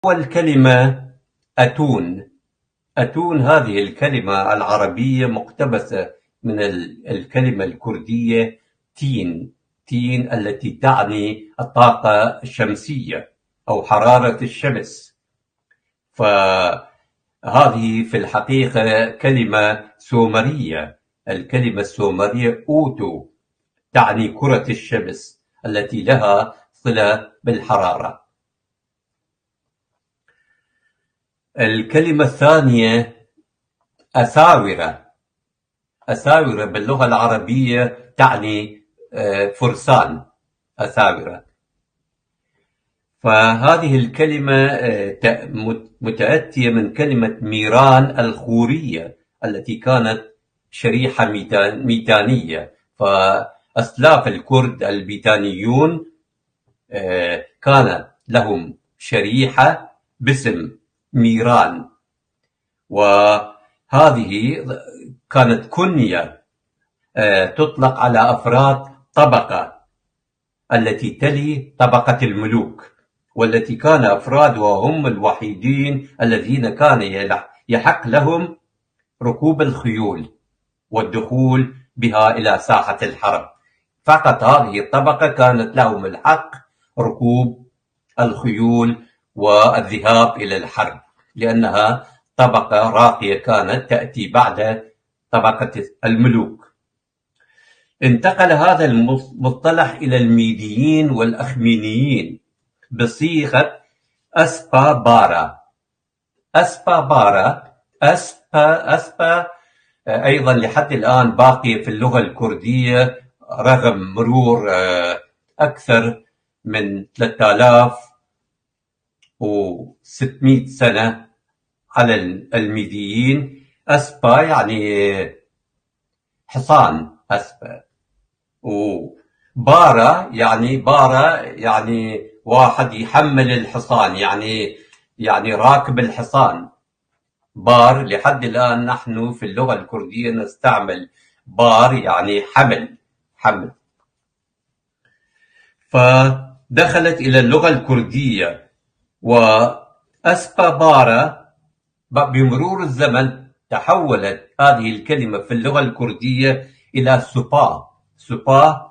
أول كلمة أتون. أتون هذه الكلمة العربية مقتبسة من الكلمة الكردية تين. تين التي تعني الطاقة الشمسية أو حرارة الشمس. فهذه في الحقيقة كلمة سومرية. الكلمة السومرية أوتو تعني كرة الشمس التي لها صلة بالحرارة. الكلمة الثانية أساورة. أساورة باللغة العربية تعني فرسان. أساورة. فهذه الكلمة متأتية من كلمة ميران الخورية التي كانت شريحة ميتانية. فأسلاف الكرد البيتانيون كان لهم شريحة باسم ميران، وهذه كانت كنية تطلق على أفراد طبقة التي تلي طبقة الملوك، والتي كان أفرادها هم الوحيدين الذين كان يحق لهم ركوب الخيول والدخول بها إلى ساحة الحرب. فقط هذه الطبقة كانت لهم الحق ركوب الخيول والذهاب إلى الحرب، لأنها طبقة راقية كانت تأتي بعد طبقة الملوك. انتقل هذا المصطلح إلى الميديين والأخمينيين بصيغة أسبا بارا. أسبا بارا. أسبا أيضا لحد الآن باقية في اللغة الكردية رغم مرور أكثر من 3600 سنة على الميديين. أسبا يعني حصان. أسبا. وبارا يعني واحد يحمل الحصان، يعني راكب الحصان. بار لحد الآن نحن في اللغة الكردية نستعمل بار يعني حمل. فدخلت إلى اللغة الكردية. وأسبا بارا بمرور الزمن تحولت هذه الكلمة في اللغة الكردية إلى سبا.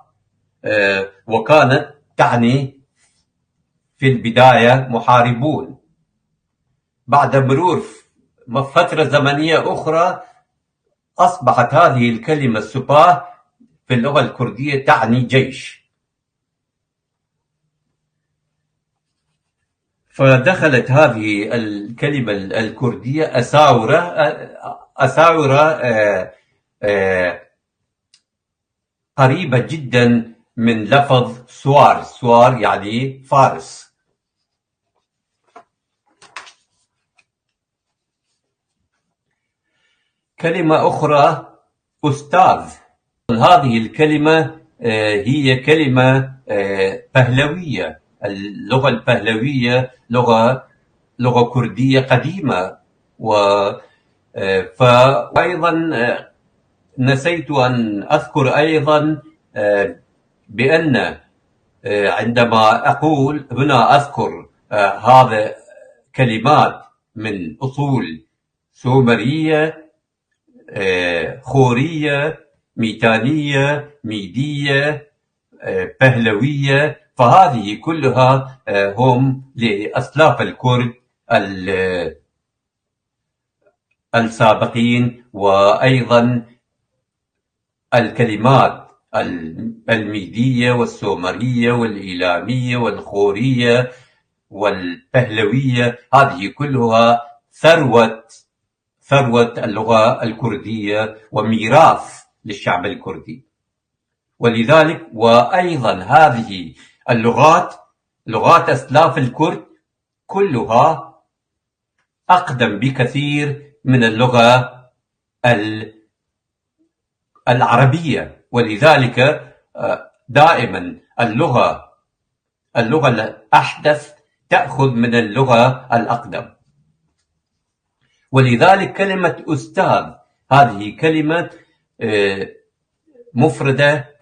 وكانت تعني في البداية محاربون. بعد مرور فترة زمنية أخرى أصبحت هذه الكلمة سبا في اللغة الكردية تعني جيش. فدخلت هذه الكلمة الكردية أساورة قريبة جدا من لفظ سوار يعني فارس. كلمة أخرى أستاذ. هذه الكلمة هي كلمة بهلوية. اللغة البهلوية لغة كردية قديمة. وأيضا نسيت أن أذكر أيضا بأن عندما أقول هنا أذكر هذا كلمات من أصول سومرية، خورية، ميتانية، ميدية، بهلوية، فهذه كلها هم لأسلاف الكرد السابقين. وأيضا الكلمات الميدية والسومرية والإيلامية والخورية والبهلوية هذه كلها ثروة اللغة الكردية وميراث للشعب الكردي. ولذلك وأيضا هذه لغات أسلاف الكرد كلها أقدم بكثير من اللغة العربية. ولذلك دائما اللغة الأحدث تأخذ من اللغة الأقدم. ولذلك كلمة أستاذ هذه كلمة مفردة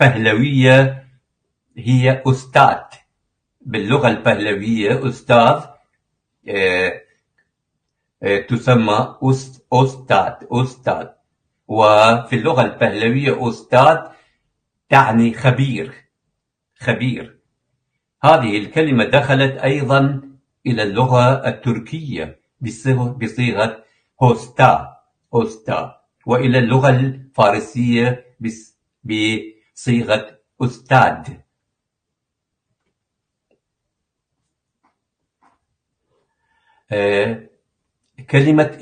تسمى أستاذ. وفي اللغة البهلوية أستاذ تعني خبير. هذه الكلمة دخلت أيضا إلى اللغة التركية بصيغة أوستا، وإلى اللغة الفارسية بصيغة أستاذ. كلمة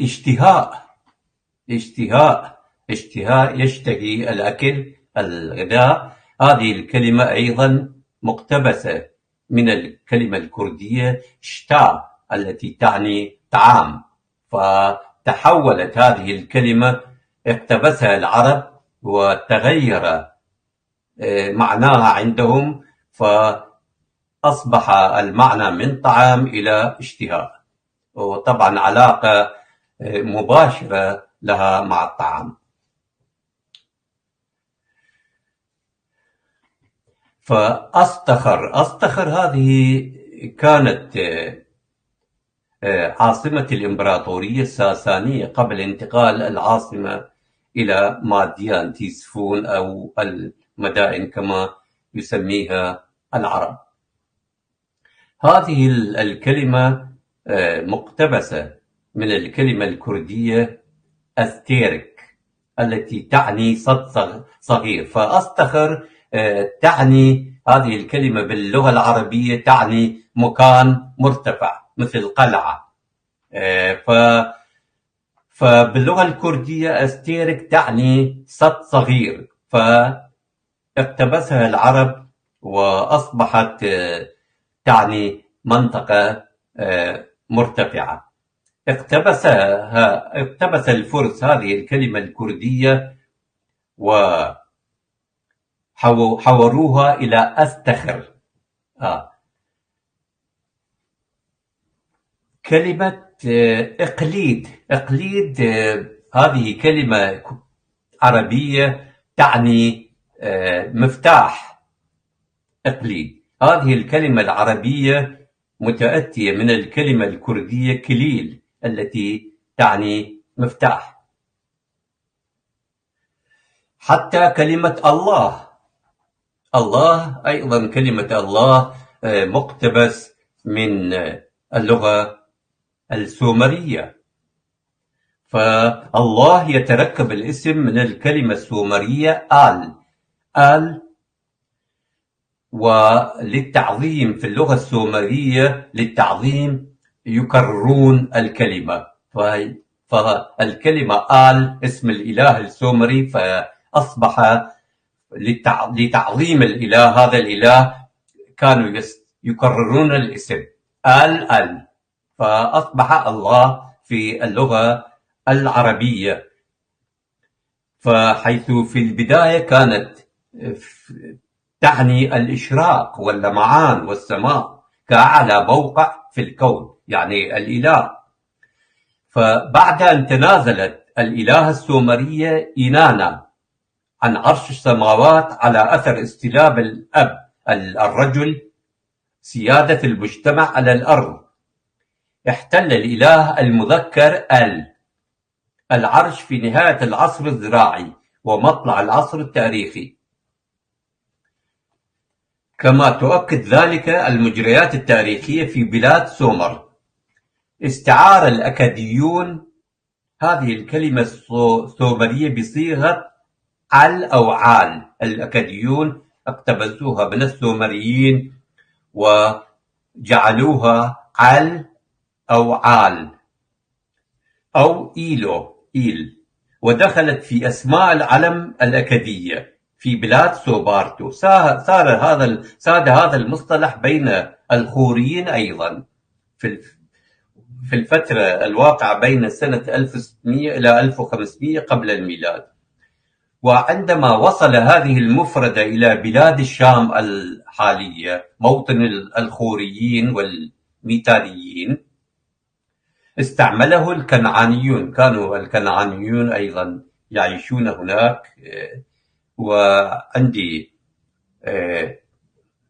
اشتهاء يشتهي الأكل، الغذاء. هذه الكلمة أيضا مقتبسة من الكلمة الكردية شتا التي تعني طعام، فتحولت هذه الكلمة، اقتبسها العرب وتغير معناها عندهم، فأصبح المعنى من طعام إلى اشتهاء، وطبعا علاقة مباشرة لها مع الطعام. فأصطخر هذه كانت عاصمة الإمبراطورية الساسانية قبل انتقال العاصمة إلى ماديان تيسفون أو المدائن كما يسميها العرب. هذه الكلمة مقتبسة من الكلمة الكردية أستيرك التي تعني صد صغير. فأصطخر تعني هذه الكلمة باللغة العربية تعني مكان مرتفع مثل قلعة. فباللغة الكردية أستيرك تعني صد صغير، فاقتبسها العرب وأصبحت تعني منطقة مرتفعة. اقتبس الفرس هذه الكلمة الكردية وحوروها إلى أستخر. كلمة إقليد هذه كلمة عربية تعني مفتاح. إقليد هذه الكلمة العربية متأتية من الكلمة الكردية كليل التي تعني مفتاح. حتى كلمة الله أيضا كلمة الله مقتبس من اللغة السومرية. فالله يتركب الاسم من الكلمة السومرية آل، وللتعظيم في اللغة السومرية للتعظيم يكررون الكلمة، فالكلمة آل اسم الإله السومري، فأصبح لتعظيم الإله، هذا الإله كانوا يكررون الاسم آل، فأصبح الله في اللغة العربية. فحيث في البداية كانت تعني الإشراق واللمعان والسماء كأعلى موقع في الكون، يعني الإله. فبعد أن تنازلت الإلهة السومرية إنانا عن عرش السماوات على أثر استلاب الأب الرجل سيادة المجتمع على الأرض، احتل الإله المذكر العرش في نهاية العصر الزراعي ومطلع العصر التاريخي، كما تؤكد ذلك المجريات التاريخية في بلاد سومر. استعار الأكاديون هذه الكلمة السومرية بصيغة أو عال. الأكاديون اقتبسوها من السومريين وجعلوها أو عال أو إيل، ودخلت في أسماء العلم الأكادية في بلاد سوبارتو. ساد هذا المصطلح بين الخوريين أيضا في الفترة الواقعة بين سنة 1600 إلى 1500 قبل الميلاد. وعندما وصل هذه المفردة إلى بلاد الشام الحالية موطن الخوريين والميتانيين، استعمله الكنعانيون. كانوا الكنعانيون أيضا يعيشون هناك، وعندي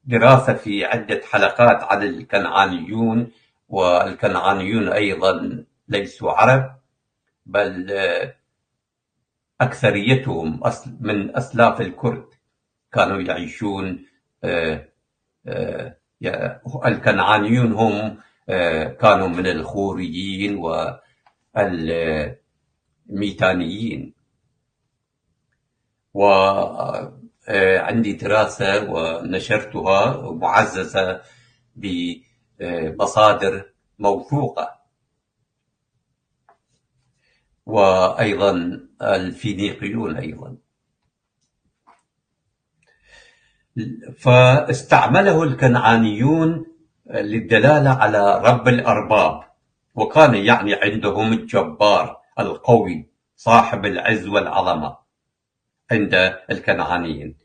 دراسة في عدة حلقات عن الكنعانيون والكنعانيون أيضا ليسوا عرب، بل أكثريتهم من أسلاف الكرد كانوا يعيشون. الكنعانيون هم كانوا من الخوريين والميتانيين. وعندي دراسة ونشرتها معززة بمصادر موثوقة. وأيضا الفينيقيون أيضا. فاستعمله الكنعانيون للدلالة على رب الأرباب، وكان يعني عندهم الجبار القوي صاحب العز والعظمة عند الكنعانيين.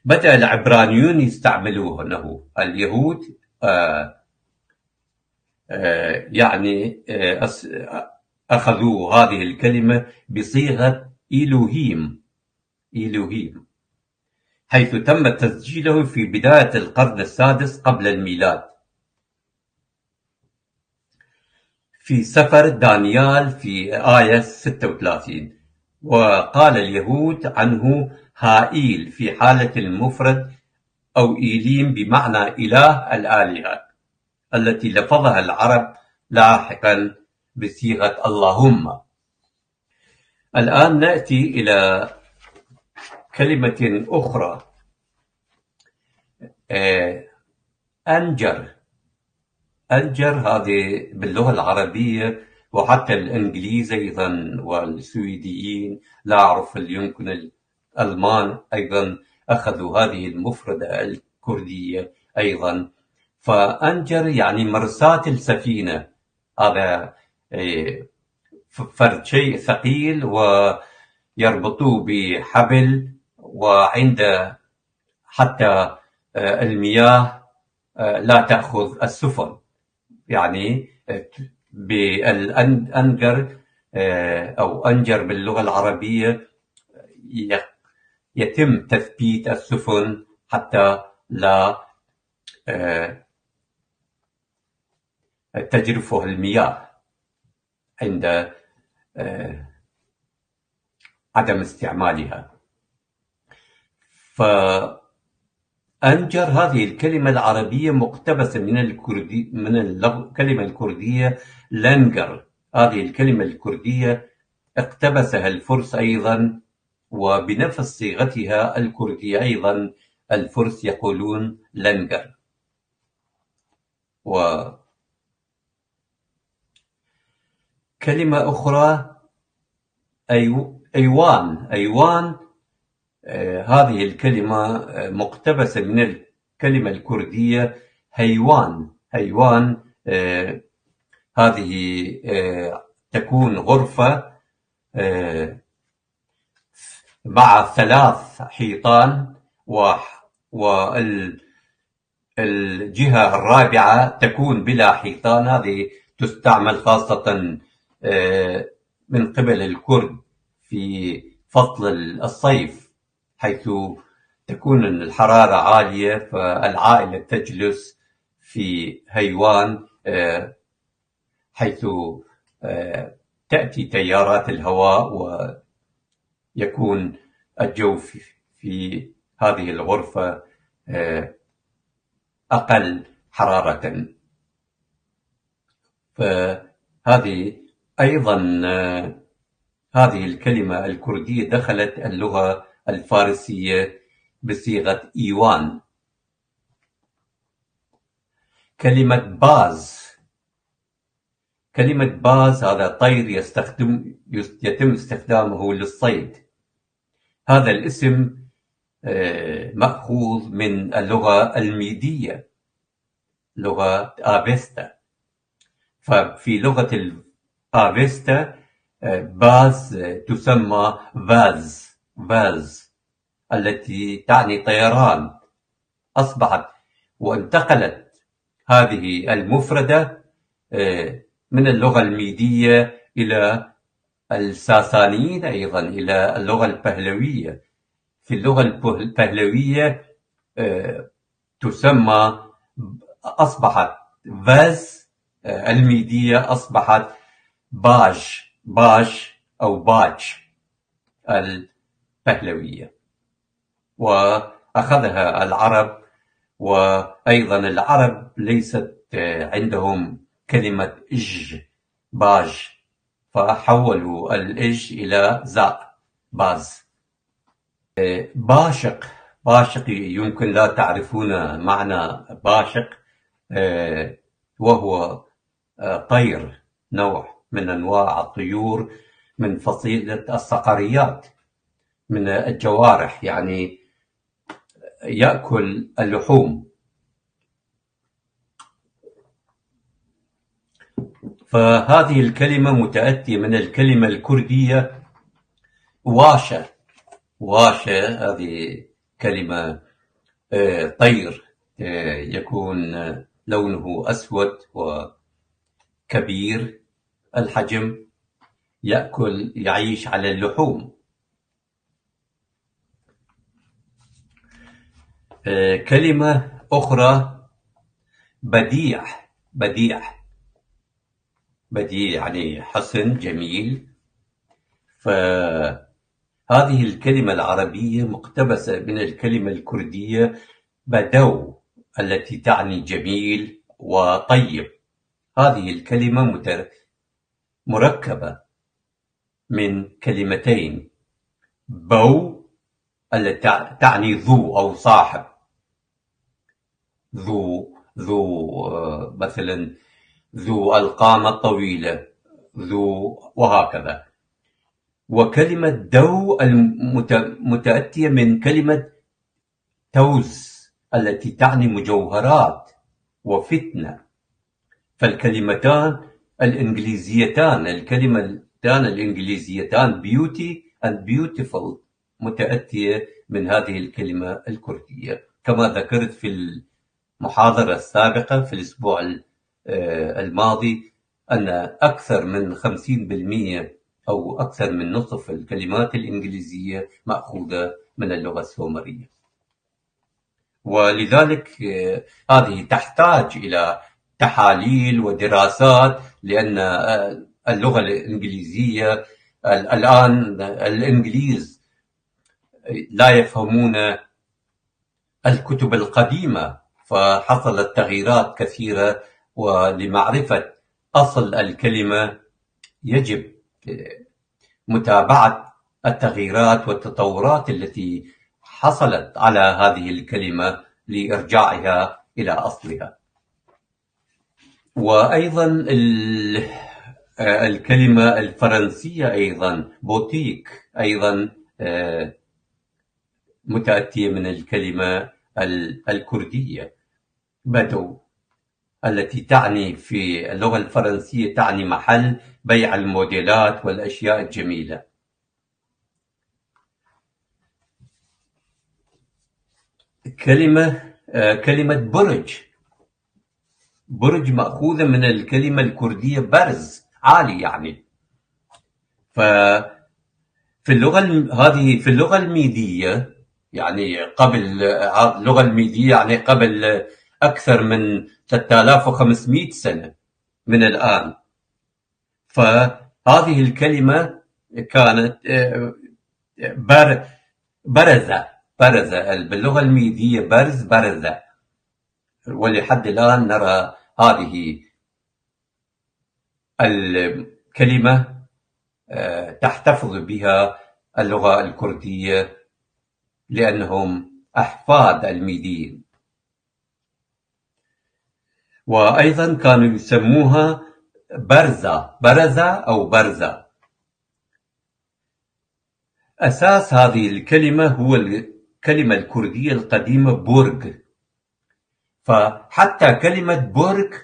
بدأ العبرانيون يستعملونه. اليهود يعني أخذوا هذه الكلمة بصيغة إلوهيم، حيث تم تسجيله في بداية القرن السادس قبل الميلاد في سفر دانيال في آية 36. وقال اليهود عنه هائيل في حالة المفرد، أو إيليم بمعنى إله الآلهة، التي لفظها العرب لاحقا بصيغة اللهم. الآن نأتي إلى كلمة أخرى، أنجر. هذه باللغة العربية وحتى الإنجليز أيضا والسويديين، لا أعرف، يمكن الألمان أيضا أخذوا هذه المفردة الكردية أيضا. فأنجر يعني مرساة السفينة. هذا فرد شيء ثقيل ويربطوه بحبل، وعند حتى المياه لا تأخذ السفن. يعني بالأنجر أو أنجر باللغة العربية يتم تثبيت السفن حتى لا تجرفه المياه عند عدم استعمالها. فأنجر هذه الكلمة العربية مقتبسة من الكلمة الكردية لنجر. هذه الكلمة الكردية اقتبسها الفرس أيضا، وبنفس صيغتها الكردية أيضا الفرس يقولون لنجر. وكلمة أخرى أيوان. هذه الكلمة مقتبسة من الكلمة الكردية هيوان. هذه تكون غرفة مع 3 حيطان، والجهة الرابعة تكون بلا حيطان. هذه تستعمل خاصة من قبل الكرد في فصل الصيف، حيث تكون الحرارة عالية، فالعائلة تجلس في هيوان، حيث تأتي تيارات الهواء ويكون الجو في هذه الغرفة أقل حرارة. فهذه أيضا هذه الكلمة الكردية دخلت اللغة الفارسية بصيغة إيوان. كلمة باز هذا طير يتم استخدامه للصيد. هذا الاسم مأخوذ من اللغة الميدية، لغة آفيستا. ففي لغة الآفيستا باز تسمى فاز التي تعني طيران. أصبحت وانتقلت هذه المفردة من اللغة الميدية إلى الساسانيين، أيضا إلى اللغة البهلوية. في اللغة البهلوية تسمى، أصبحت فاز الميدية أصبحت باج أو باج البهلوية، وأخذها العرب. وأيضا العرب ليست عندهم كلمة إج، باج، فحولوا الإج إلى زاء، باز. باشق، باشق يمكن لا تعرفون معنى باشق، وهو طير، نوع من أنواع الطيور من فصيلة الصقريات، من الجوارح، يعني يأكل اللحوم. فهذه الكلمة متأتية من الكلمة الكردية واشة. واشة هذه كلمة طير، يكون لونه أسود وكبير الحجم، يعيش على اللحوم. كلمة أخرى بديع. بديع يعني حسن، جميل. فهذه الكلمة العربية مقتبسة من الكلمة الكردية بدو، التي تعني جميل وطيب. هذه الكلمة مركبة من كلمتين، بو التي تعني ذو أو صاحب، ذو مثلا ذو القامة الطويلة، ذو، وهكذا. وكلمة دو متأتية من كلمة توز التي تعني مجوهرات وفتنة. فالكلمتان الإنجليزيتان beauty and beautiful متأتية من هذه الكلمة الكردية. كما ذكرت في المحاضرة السابقة في الأسبوع الماضي أن أكثر من 50% أو أكثر من نصف الكلمات الإنجليزية مأخوذة من اللغة السومرية. ولذلك هذه تحتاج إلى تحاليل ودراسات، لأن اللغة الإنجليزية الآن الإنجليز لا يفهمون الكتب القديمة، فحصلت تغييرات كثيرة. ولمعرفة أصل الكلمة يجب متابعة التغييرات والتطورات التي حصلت على هذه الكلمة لإرجاعها إلى أصلها. وأيضا الكلمة الفرنسية أيضا بوتيك، أيضا متأتية من الكلمة الكردية بدو، التي تعني في اللغة الفرنسية تعني محل بيع الموديلات والأشياء الجميلة. كلمة برج مأخوذة من الكلمة الكردية برز، عالي يعني. في اللغة الميدية، يعني قبل اللغة الميدية، يعني قبل أكثر من 3500 سنة من الآن. فهذه الكلمة كانت برزة باللغة الميدية، برزة. ولحد الآن نرى هذه الكلمة تحتفظ بها اللغة الكردية لأنهم أحفاد الميديين. وأيضا كانوا يسموها برزة أو برزة. أساس هذه الكلمة هو الكلمة الكردية القديمة بورغ، فحتى كلمة بورغ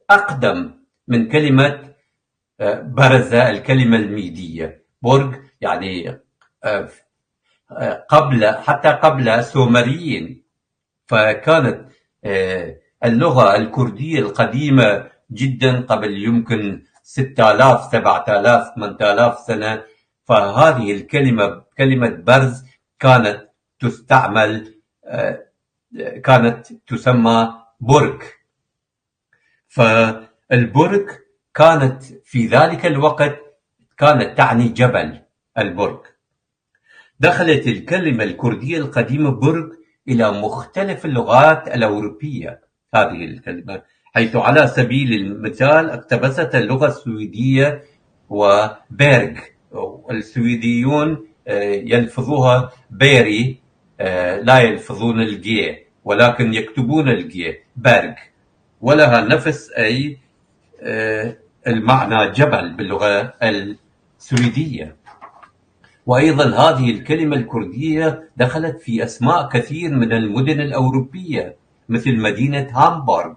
أقدم من كلمة برزة الكلمة الميدية. بورغ يعني قبل السومريين. فكانت اللغة الكردية القديمة جدا قبل يمكن 6000 7000 8000 سنة. فهذه الكلمة، كلمة برز، كانت تسمى برج. البرج كانت في ذلك الوقت كانت تعني جبل البرج. دخلت الكلمة الكردية القديمة برج إلى مختلف اللغات الأوروبية. هذه الكلمة حيث على سبيل المثال اقتبست اللغة السويدية وبيرغ. السويديون يلفظوها بيري، لا يلفظون الجي ولكن يكتبون الجي بيرغ، ولها نفس أي المعنى جبل باللغة السويدية. وأيضا هذه الكلمة الكردية دخلت في أسماء كثير من المدن الأوروبية مثل مدينة هامبورغ،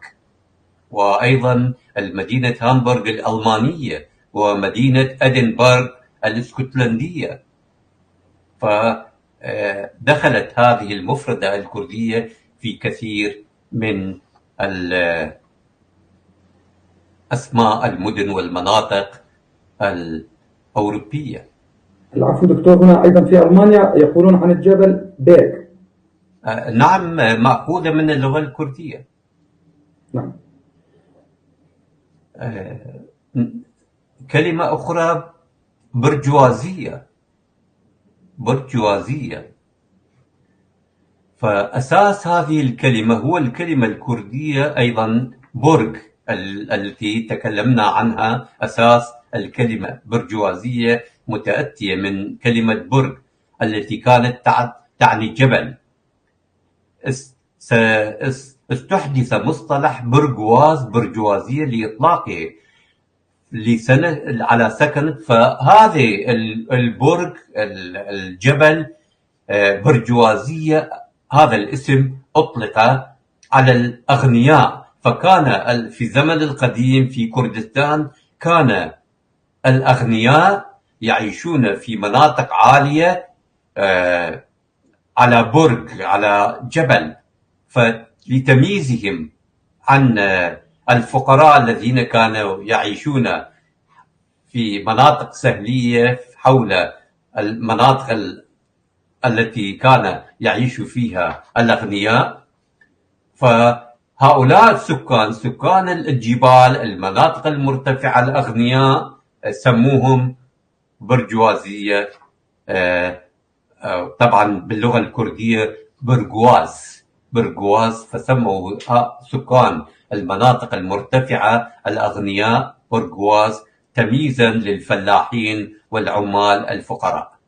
وأيضا المدينة هامبورغ الألمانية، ومدينة أدنبرغ الاسكتلندية. فدخلت هذه المفردة الكردية في كثير من أسماء المدن والمناطق الأوروبية. العفو دكتور، هنا أيضا في ألمانيا يقولون عن الجبل بيرغ. نعم، مأخوذة من اللغة الكردية. نعم. كلمة أخرى برجوازية. فأساس هذه الكلمة هو الكلمة الكردية أيضا برج التي تكلمنا عنها. أساس الكلمة برجوازية متأتية من كلمة برج التي كانت تعني جبل. استحدث مصطلح برجوازية لإطلاقه لسنة على سكن. فهذه البرج الجبل برجوازية، هذا الاسم أطلق على الأغنياء. فكان في الزمن القديم في كردستان كان الأغنياء يعيشون في مناطق عالية على برج، على جبل، فلتمييزهم عن الفقراء الذين كانوا يعيشون في مناطق سهلية حول المناطق التي كان يعيش فيها الأغنياء. فهؤلاء سكان الجبال، المناطق المرتفعة الأغنياء، سموهم برجوازية، طبعا باللغة الكردية برجواز. فسموا سكان المناطق المرتفعة الأغنياء برجواز تمييزا للفلاحين والعمال الفقراء.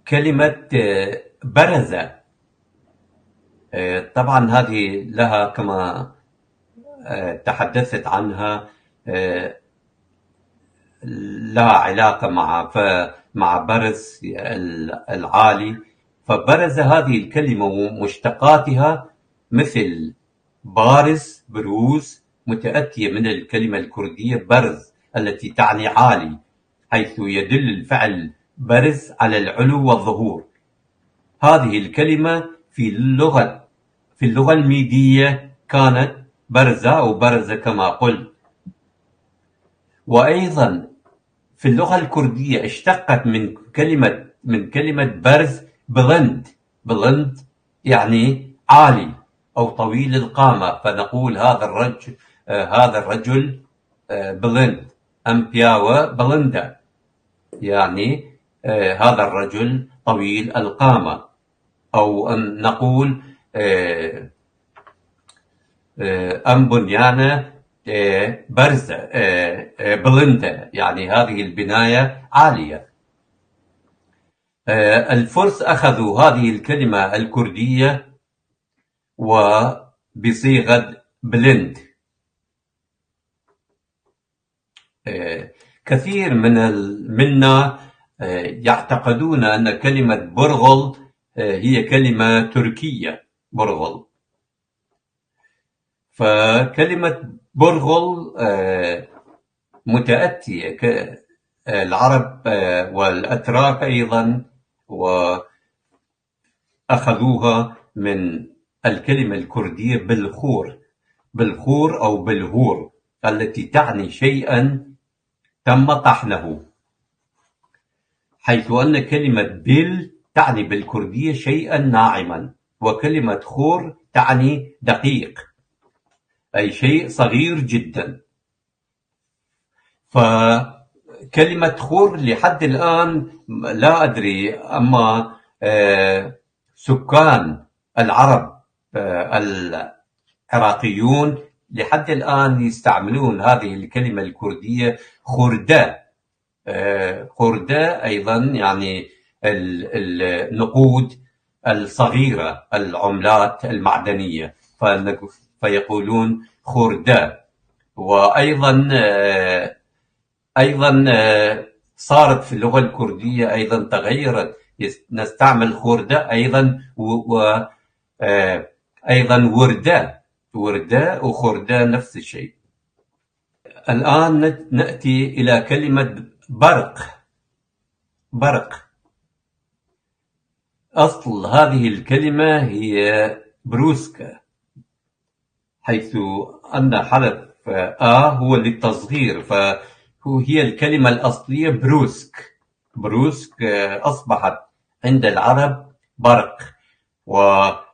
كلمة برزة، طبعا هذه لها كما تحدثت عنها لها علاقة مع برز العالي. فبرز هذه الكلمة ومشتقاتها مثل بارز، بروز، متأتية من الكلمة الكردية برز التي تعني عالي، حيث يدل الفعل برز على العلو والظهور. هذه الكلمة في اللغة الميدية كانت برزة أو برزة كما قلت. وأيضا في اللغة الكردية اشتقت من كلمة برز بلند يعني عالي أو طويل القامة. فنقول هذا الرجل بلند، أم بياوة بلندا، يعني هذا الرجل طويل القامة. أو أن نقول أم بنيانة برزة بلندة، يعني هذه البناية عالية. الفرس أخذوا هذه الكلمة الكردية وبصيغة بلند. كثير منا يعتقدون أن كلمة برغل هي كلمة تركية، برغل. فكلمة برغل متأتية العرب والأتراك أيضا، وأخذوها من الكلمة الكردية بالخور أو بالهور، التي تعني شيئا تم طحنه، حيث أن كلمة بل تعني بالكردية شيئا ناعما. وكلمة خور تعني دقيق، أي شيء صغير جدا. فكلمة خور لحد الآن لا أدري، أما سكان العرب العراقيون لحد الآن يستعملون هذه الكلمة الكردية خردة. خردة أيضا يعني النقود الصغيرة، العملات المعدنية، فيقولون خردة. وأيضا صارت في اللغة الكردية أيضا تغيرت، نستعمل خردة أيضا، أيضا وردة وخردة نفس الشيء. الآن نأتي إلى كلمة برق. أصل هذه الكلمة هي بروسكا، حيث أن حرف هو للتصغير، فهي الكلمة الأصلية بروسك أصبحت عند العرب برق، ونحن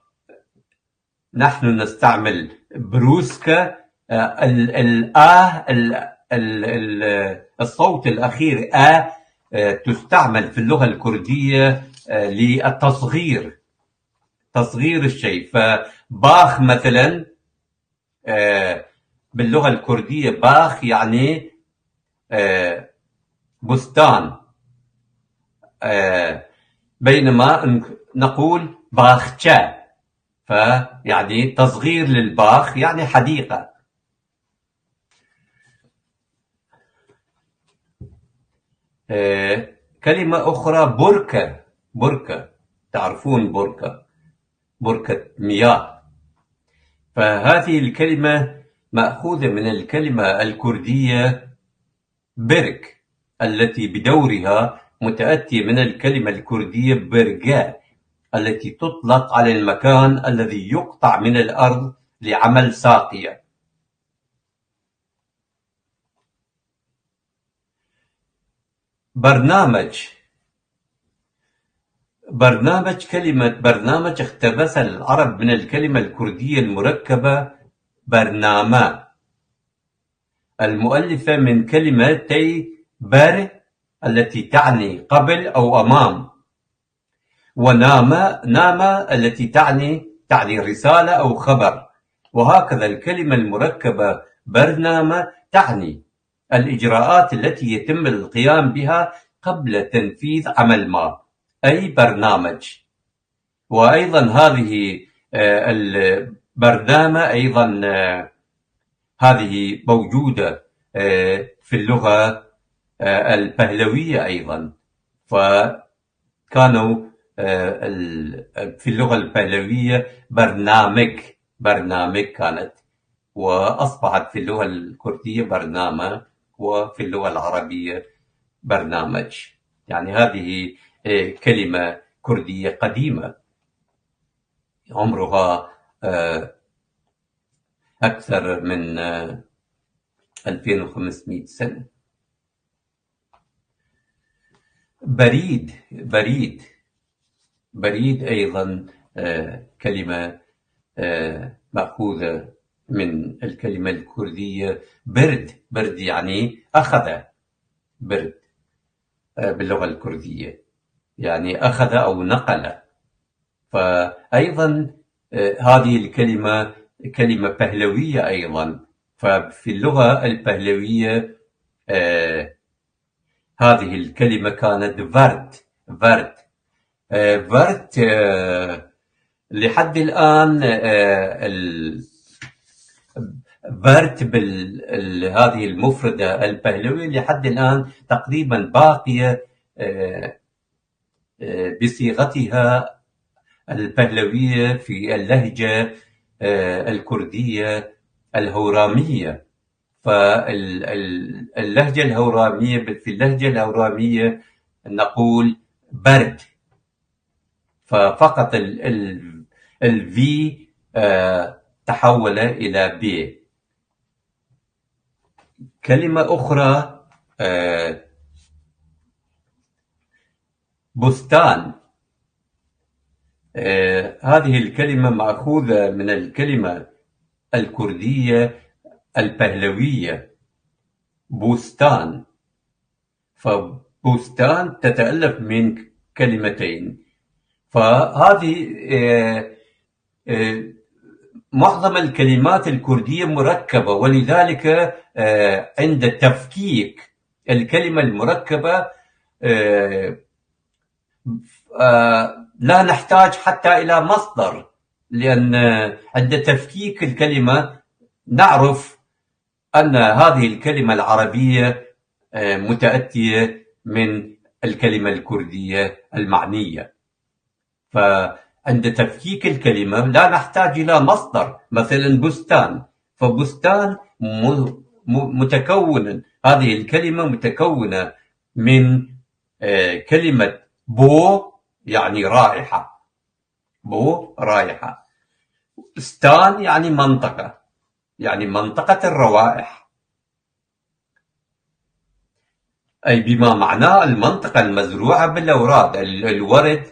نستعمل بروسكا. الصوت الأخير تستعمل في اللغة الكردية للتصغير، تصغير الشيء. فباخ مثلا باللغة الكردية باخ يعني بستان، بينما نقول باخچة، فيعني تصغير للباخ يعني حديقة. كلمة أخرى بركة، تعرفون بركة مياه. فهذه الكلمة مأخوذة من الكلمة الكردية برك، التي بدورها متأتية من الكلمة الكردية برجاء، التي تطلق على المكان الذي يقطع من الأرض لعمل ساقية. كلمة برنامج اقتبسها العرب من الكلمة الكردية المركبة برنامة، المؤلفة من كلمتي بر التي تعني قبل أو أمام، ونام التي تعني رسالة أو خبر. وهكذا الكلمة المركبة برنامة تعني الإجراءات التي يتم القيام بها قبل تنفيذ عمل ما، أي برنامج. وأيضا هذه البرنامة أيضا هذه موجودة في اللغة البهلوية أيضا، فكانوا في اللغة البهلوية برنامج كانت، وأصبحت في اللغة الكردية برنامة، وفي اللغة العربية برنامج. يعني هذه كلمة كردية قديمة عمرها أكثر من 2500 سنة. بريد أيضا كلمة مأخوذة من الكلمة الكردية برد يعني أخذ، برد باللغة الكردية يعني أخذ أو نقل. فأيضا هذه الكلمة كلمة بهلوية أيضا، ففي اللغة البهلوية هذه الكلمة كانت فرد. لحد الآن فرد هذه المفردة البهلوية لحد الآن تقريبا باقية بصيغتها البهلوية في اللهجة الكردية الهورامية. فاللهجة الهورامية، في اللهجة الهورامية نقول برد، ففقط الفي تحول إلى بي. كلمة أخرى بستان. هذه الكلمة مأخوذة من الكلمة الكردية البهلوية بوستان. فبوستان تتألف من كلمتين. فهذه معظم الكلمات الكردية مركبة، ولذلك عند تفكيك الكلمة المركبة لا نحتاج حتى إلى مصدر، لأن عند تفكيك الكلمة نعرف أن هذه الكلمة العربية متأتية من الكلمة الكردية المعنية. فعند تفكيك الكلمة لا نحتاج إلى مصدر، مثلا بستان، فبستان متكون، هذه الكلمة متكونة من كلمة بو يعني رائحة، بو رائحة، ستان يعني منطقة، يعني منطقة الروائح، أي بما معناه المنطقة المزروعة بالأوراد. الورد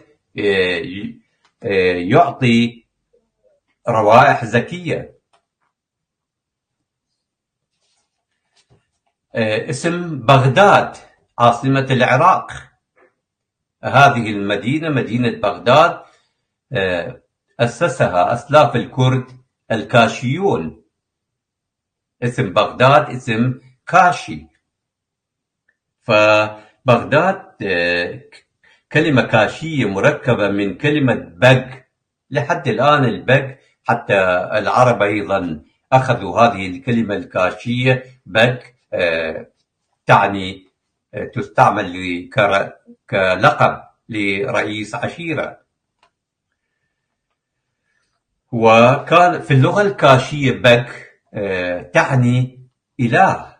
يعطي روائح زكية. اسم بغداد عاصمة العراق، هذه المدينة مدينة بغداد أسسها أسلاف الكرد الكاشيون. اسم بغداد اسم كاشي. فبغداد كلمة كاشية مركبة من كلمة بق. لحد الآن البق، حتى العرب أيضا أخذوا هذه الكلمة الكاشية بق، تعني تستعمل كلقب لرئيس عشيرة. وكان في اللغة الكاشية بق تعني إله.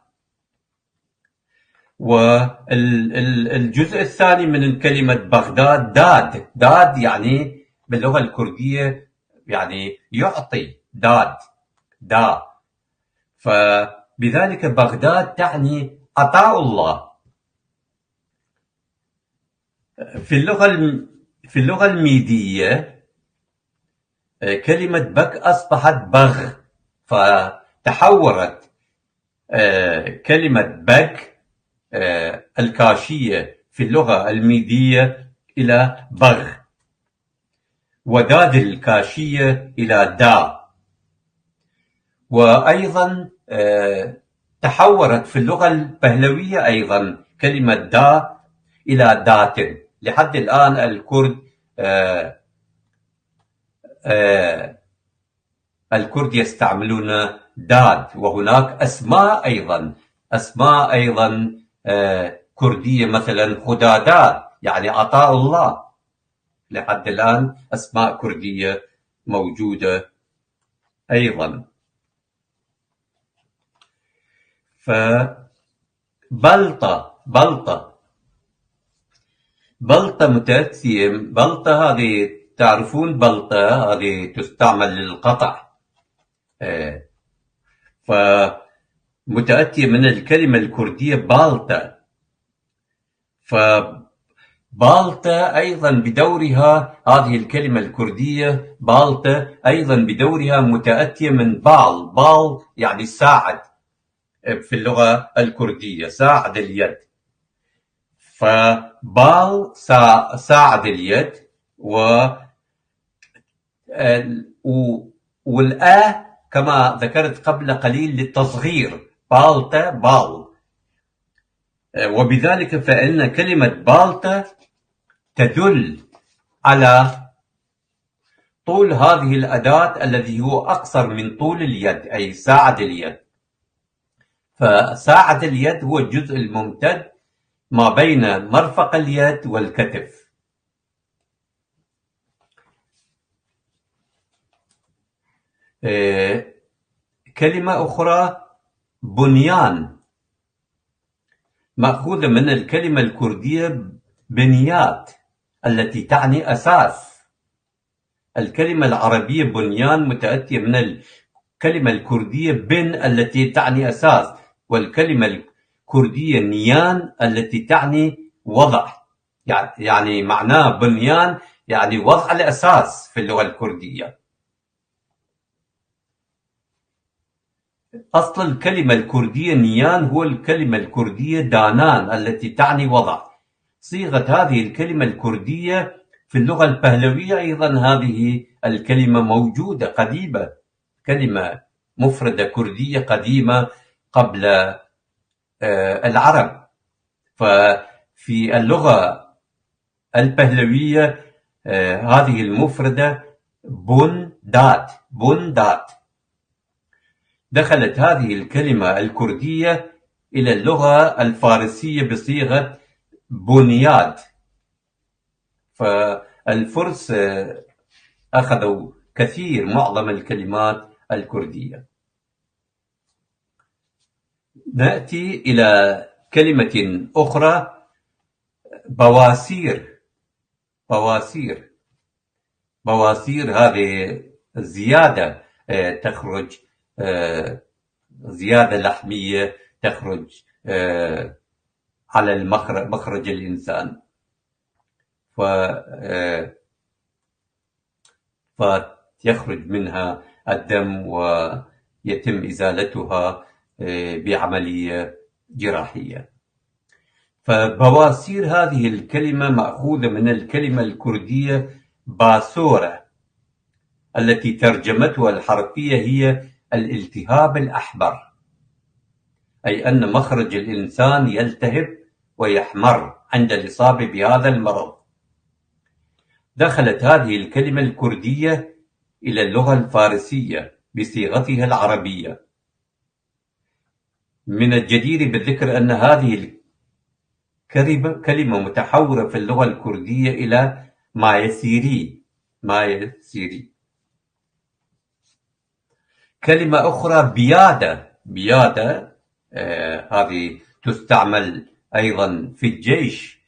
والجزء الثاني من كلمة بغداد داد. داد يعني باللغة الكردية يعني يعطي، داد دا. فبذلك بغداد تعني عطاء الله. في اللغة الميدية كلمة بق أصبحت بغ، فتحورت كلمة بق الكاشية في اللغة الميدية إلى بغ، وداد الكاشية إلى دا. وأيضا تحورت في اللغة البهلوية أيضا كلمة دا إلى دات. لحد الآن الكرد يستعملون داد. وهناك أسماء أيضا كردية، مثلا خداداد يعني عطاء الله. لحد الآن أسماء كردية موجودة أيضا. فبلطة متأتية. بلطة هذه تعرفون، بلطة هذه تستعمل للقطع، فمتأتية من الكلمة الكردية بالطة. فبالطة أيضا بدورها، هذه الكلمة الكردية بالطة أيضا بدورها متأتية من بال يعني ساعد في اللغة الكردية، ساعد اليد. فبال ساعد اليد، والآ كما ذكرت قبل قليل للتصغير، بالطة بال. وبذلك فإن كلمة بالطة تدل على طول هذه الأداة الذي هو أقصر من طول اليد، أي ساعد اليد. فساعد اليد هو الجزء الممتد ما بين مرفق اليد والكتف. كلمة أخرى بنيان، مأخوذة من الكلمة الكردية بنيات التي تعني أساس. الكلمة العربية بنيان متأتية من الكلمة الكردية بن التي تعني أساس، والكلمة الكردية نيان التي تعني وضع. يعني معناه بنيان يعني وضع الأساس في اللغة الكردية. أصل الكلمة الكردية نيان هو الكلمة الكردية دانان التي تعني وضع. صيغة هذه الكلمة الكردية في اللغة البهلوية أيضا هذه الكلمة موجودة قديمة، كلمة مفردة كردية قديمة قبل العرب. ففي اللغة البهلوية هذه المفردة بن دات. دخلت هذه الكلمة الكردية إلى اللغة الفارسية بصيغة بنياد، فالفرس أخذوا معظم الكلمات الكردية. نأتي إلى كلمة أخرى، بواسير. هذه زيادة تخرج، زيادة لحمية تخرج على مخرج الإنسان، فيخرج منها الدم ويتم إزالتها بعملية جراحية. فبواسير هذه الكلمة مأخوذة من الكلمة الكردية باسورة التي ترجمتها الحرفية هي الالتهاب الأحمر، أي أن مخرج الإنسان يلتهب ويحمر عند الإصابة بهذا المرض. دخلت هذه الكلمة الكردية إلى اللغة الفارسية بصيغتها العربية. من الجدير بالذكر أن هذه الكلمة متحورة في اللغة الكردية إلى مايسيري. كلمة أخرى بيادة، هذه تستعمل أيضا في الجيش.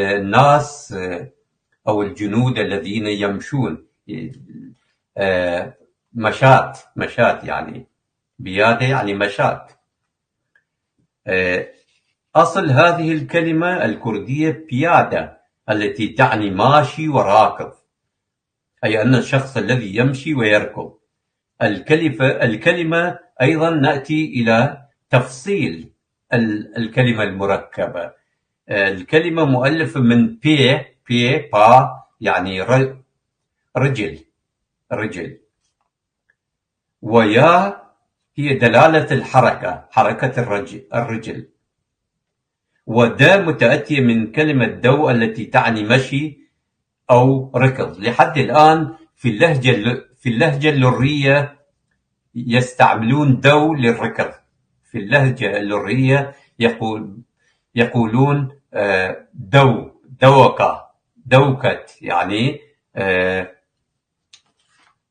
الناس أو الجنود الذين يمشون، مشاة يعني بيادة يعني مشاة. أصل هذه الكلمة الكردية بيادة التي تعني ماشي وراكض، أي أن الشخص الذي يمشي ويركض. الكلمة أيضا نأتي إلى تفصيل الكلمة المركبة. الكلمة مؤلفة من با يعني رجل، ويا هي دلالة الحركة، حركة الرجل، ودا متأتية من كلمة دو التي تعني مشي أو ركض. لحد الآن في اللهجة اللرية يستعملون دو للركض. في اللهجة اللرية يقولون دوكت يعني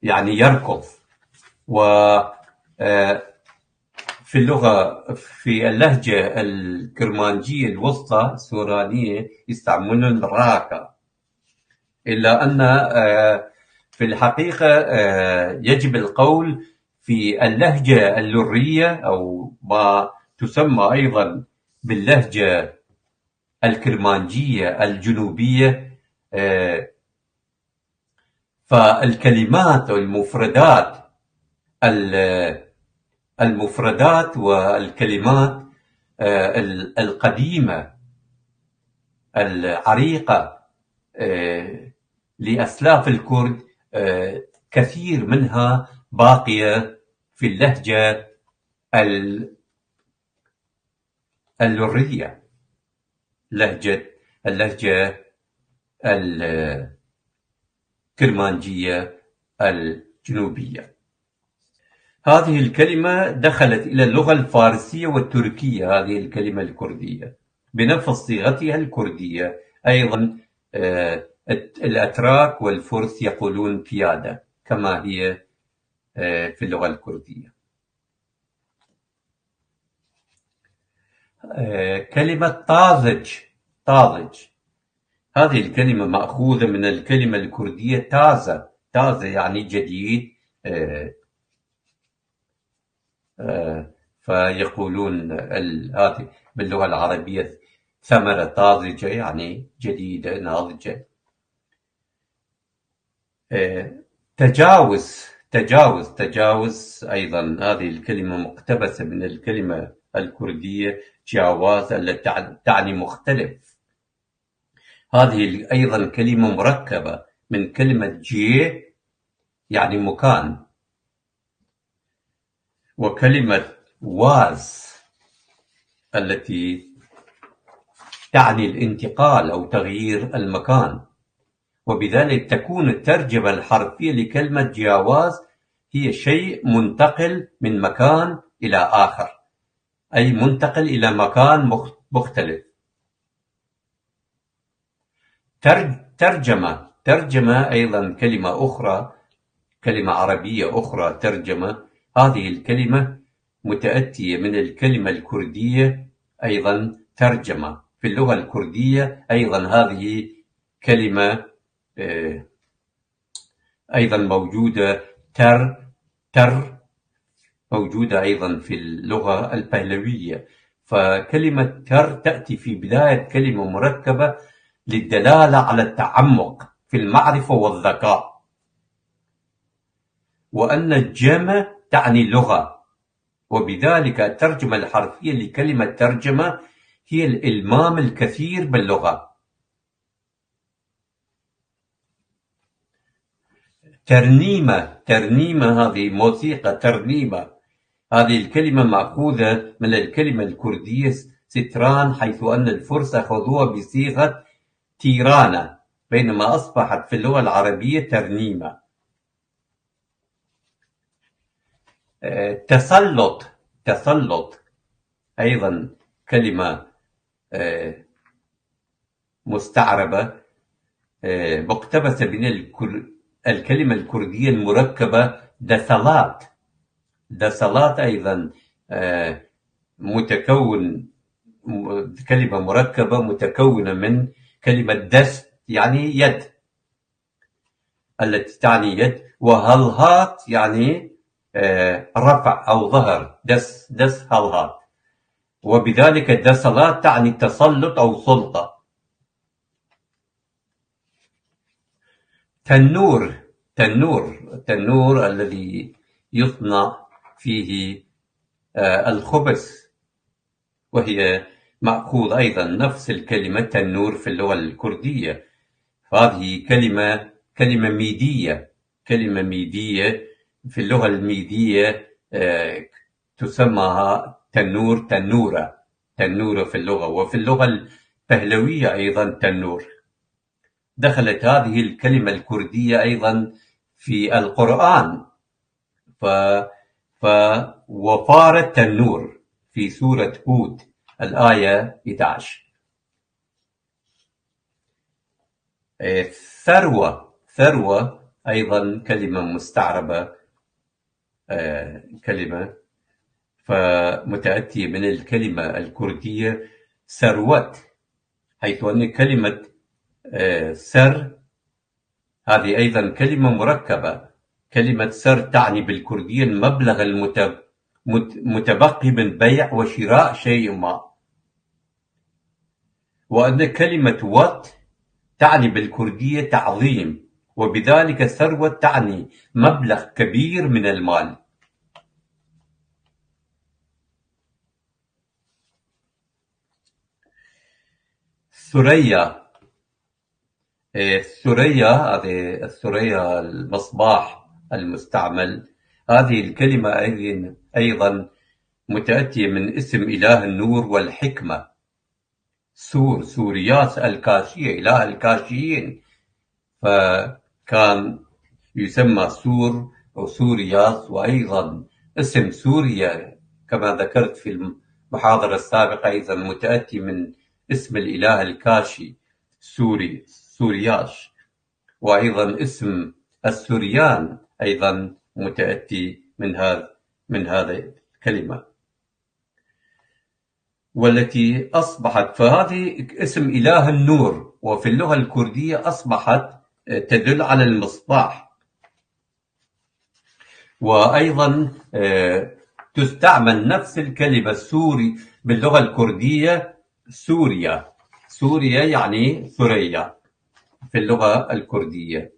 يركض. في اللهجة الكرمانجية الوسطى السورانية يستعملون راكا. إلا أن في الحقيقة يجب القول في اللهجة اللرية أو ما تسمى أيضا باللهجة الكرمانجية الجنوبية، فالكلمات والمفردات والكلمات القديمة العريقة لأسلاف الكرد كثير منها باقية في اللهجة اللرية، اللهجة الكرمانجية الجنوبية. هذه الكلمة دخلت إلى اللغة الفارسية والتركية، هذه الكلمة الكردية بنفس صيغتها الكردية. أيضا الأتراك والفرس يقولون بيادة كما هي في اللغة الكردية. كلمة طازج، هذه الكلمة مأخوذة من الكلمة الكردية تازة يعني جديد، فيقولون هذه باللغة العربية ثمرة طازجة يعني جديدة ناضجة. تجاوز أيضا هذه الكلمة مقتبسة من الكلمة الكردية جاواز التي تعني مختلف. هذه أيضا كلمة مركبة من كلمة جي يعني مكان، وكلمة واز التي تعني الانتقال أو تغيير المكان. وبذلك تكون الترجمة الحرفية لكلمة جاواز هي شيء منتقل من مكان إلى آخر، أي منتقل إلى مكان مختلف. ترجمة أيضا كلمة أخرى، كلمة عربية أخرى ترجمة. هذه الكلمة متأتية من الكلمة الكردية أيضا ترجمة. في اللغة الكردية أيضا هذه كلمة أيضا موجودة. تر موجودة أيضا في اللغة البهلوية. فكلمة تر تأتي في بداية كلمة مركبة للدلالة على التعمق في المعرفة والذكاء، وأن الجمع تعني لغة. وبذلك الترجمة الحرفية لكلمة ترجمة هي الإلمام الكثير باللغة. ترنيمة هذه موسيقى ترنيمة. هذه الكلمة مأخوذة من الكلمة الكردية ستران، حيث أن الفرس أخذوها بصيغة تيرانة، بينما أصبحت في اللغة العربية ترنيمة. تسلط أيضا كلمة مستعربة مقتبسة من الكلمة الكردية المركبة دسلات أيضا كلمة مركبة متكونة من كلمة دست يعني يد التي تعني يد، وهلهات يعني رفع أو ظهر. دس هلهات. وبذلك دسلات تعني تسلط أو سلطة. تنور الذي يصنع فيه الخبز، وهي مأخوذ أيضا نفس الكلمة تنور في اللغة الكردية. هذه كلمة ميدية في اللغة الميدية تسمى تنورة في اللغة. وفي اللغة البهلوية أيضا تنور. دخلت هذه الكلمة الكردية أيضا في القرآن، وفار التنور في سورة هود الآية 11. ثروة أيضا كلمة مستعربة، كلمة فمتأتية من الكلمة الكردية ثروت، حيث أن كلمة سر هذه أيضا كلمة مركبة. كلمة سر تعني بالكردية المبلغ المتبقي من بيع وشراء شيء ما. وأن كلمة وت تعني بالكردية تعظيم، وبذلك ثروة تعني مبلغ كبير من المال. ثريا هذه الثريا المصباح المستعمل. هذه الكلمة أيضا متأتية من اسم إله النور والحكمة. سورياس الكاشية، إله الكاشيين، فكان يسمى سور أو سورياس. وأيضا اسم سوريا كما ذكرت في المحاضرة السابقة أيضا متأتي من اسم الإله الكاشي سورياش. وأيضا اسم السوريان أيضا متأتي من هذه الكلمة، والتي أصبحت فهذه اسم إله النور، وفي اللغة الكردية أصبحت تدل على المصباح. وأيضا تستعمل نفس الكلمة السوري باللغة الكردية سوريا. سوريا يعني ثريا في اللغة الكردية.